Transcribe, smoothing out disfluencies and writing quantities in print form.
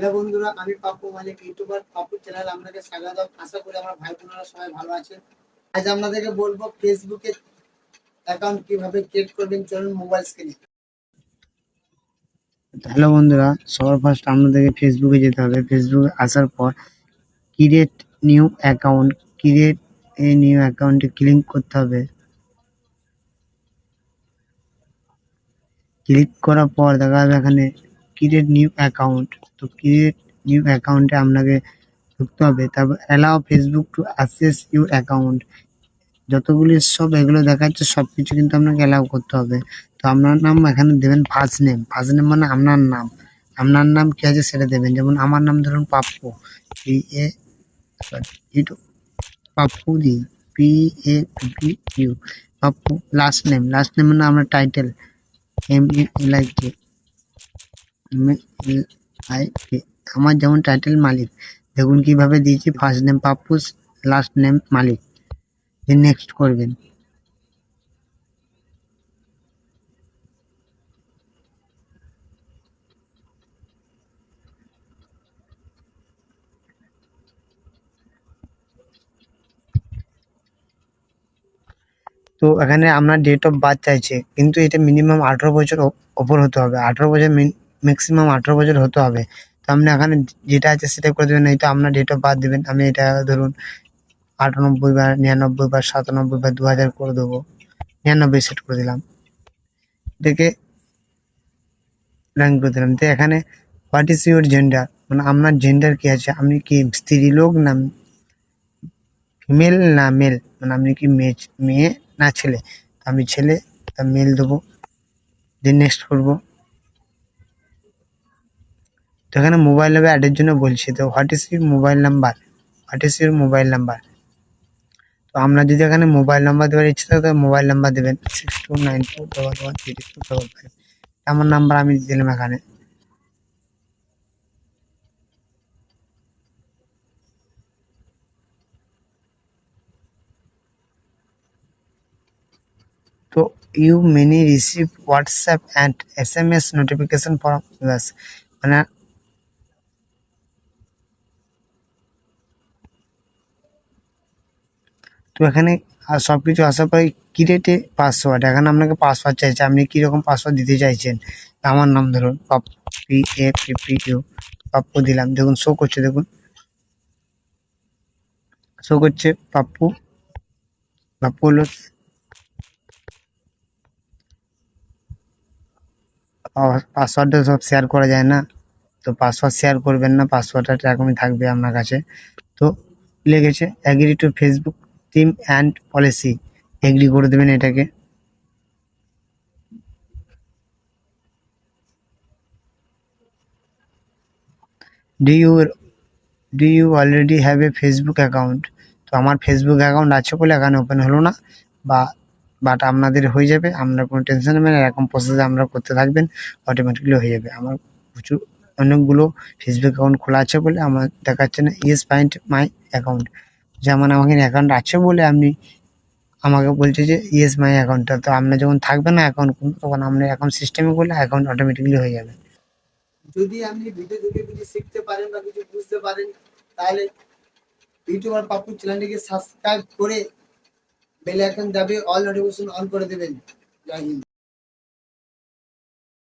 Hello বন্ধুরা, আমি পাপ্পু মালিক, YouTuber Pappu channel আপনাকে স্বাগত। আশা করি আমার ভাই বোনেরা সবাই ভালো আছেন। আজ আপনাদেরকে বলবো ফেসবুকে অ্যাকাউন্ট কিভাবে ক্রিয়েট করবেন। চলুন মোবাইল স্ক্রিনে। হ্যালো বন্ধুরা, সবার ফার্স্ট আপনাদেরকে ফেসবুকে যেতে হবে। ফেসবুকে আসার পর ক্রিয়েট নিউ অ্যাকাউন্টে ক্লিক করতে হবে। ক্লিক করার পর দেখা যাবে এখানে ক্রিয়েট নিউ অ্যাকাউন্ট। তো ক্রিয়েট নিউ অ্যাকাউন্টে আপনাকে ঢুকতে হবে। তারপর allow Facebook to access your account. যতগুলি সব এগুলো দেখাচ্ছে সব কিছু কিন্তু আপনাকে অ্যালাউ করতে হবে। তো আপনার নাম এখানে দেবেন ফার্স্ট নেম মানে আপনার নাম কি আছে সেটা দেবেন। যেমন আমার নাম ধরুন পাপ্পু, পাপ্পু দি, PAPPU, পাপ্পু। লাস্ট নেম মানে আমরা টাইটেল MALIK, আমার যেমন টাইটেল মালিক, দেখুন কিভাবে দিয়েছি। First name Pappu, last name Malik. Next করবেন। তো এখানে আপনার ডেট অফ বার্থ চাইছে, কিন্তু এটা মিনিমাম 18 বছর ওপর হতে হবে। 18 বছর ম্যাক্সিমাম 18 বছর হতে হবে। তো আপনি এখানে যেটা আছে সেটা করে দেবেন। এই তো আপনার ডেট অফ বার্থ দেবেন। আমি এটা ধরুন 98 বা 99 বা 97 বা 2000 করে দেবো। 99 সেট করে দিলাম, দেখে রান করে দিলাম। তো এখানে হোয়াট ইজ ইউর জেন্ডার, মানে আপনার জেন্ডার কি আছে, আপনি কি স্ত্রী লোক না ফিমেল না মেল, মানে আপনি কি মেয়ে না ছেলে। আমি ছেলে, তা মেল দেবো। দেন নেক্সট করবো। তো এখানে মোবাইল নাম্বার অ্যাডের জন্য বলছি। তো what is your mobile number. তো আপনার যদি এখানে মোবাইল নাম্বার দেওয়ার ইচ্ছে থাকে তো মোবাইল নাম্বার দেবেন 6294113255। আমার নাম্বার আমি দিলাম এখানে। তো you many receive WhatsApp and SMS notification from us, মানে তো এখানে সব কিছু আসার পরে ক্রিয়েটে পাসওয়ার্ড, এখানে আপনাকে পাসওয়ার্ড চাইছে। আপনি কীরকম পাসওয়ার্ড দিতে চাইছেন। আমার নাম ধরুন পাপ্পু, PAPPU, পাপ্পু দিলাম। দেখুন শো করছে, দেখুন শো করছে পাপ্পু। পাপ্পু হলো পাসওয়ার্ডটা সব শেয়ার করা যায় না, তো পাসওয়ার্ড শেয়ার করবেন না, পাসওয়ার্ডটা এরকমই থাকবে আপনার কাছে। তো লেগেছে agree to Facebook term and policy, agree করে দেবেন এটাকে। Do you already have a Facebook account. তো আমার ফেসবুক অ্যাকাউন্ট আছে বলে এখানে ওপেন হলো না, বাট আপনাদের হয়ে যাবে। আপনার কোনো টেনশন নেবেন না, এরকম প্রসেসে আমরা করতে থাকবেন, অটোমেটিকলি হয়ে যাবে। আমার প্রচুর অনেকগুলো ফেসবুক অ্যাকাউন্ট খোলা আছে বলে আমার দেখাচ্ছে না ইয়েস ফাইন্ড মাই অ্যাকাউন্ট। যেমন আমাকে অ্যাকাউন্ট আছে বলে আপনি আমাকে বলছে যে ইয়েস মাই অ্যাকাউন্টটা। তো আপনার যখন থাকবে না অ্যাকাউন্ট, তখন আপনার অ্যাকাউন্ট সিস্টেমে করলে অ্যাকাউন্ট অটোমেটিকলি হয়ে যাবে। যদি আপনি ভিডিও দেখে কিছু শিখতে পারেন বা কিছু বুঝতে পারেন, তাহলে ইউটিউবার পাপ্পু চ্যানেলটিকে সাবস্ক্রাইব করে বেল আইকন দাবিয়ে অল নোটিফিকেশন অন করে দেবেন। জয় হিন্দ।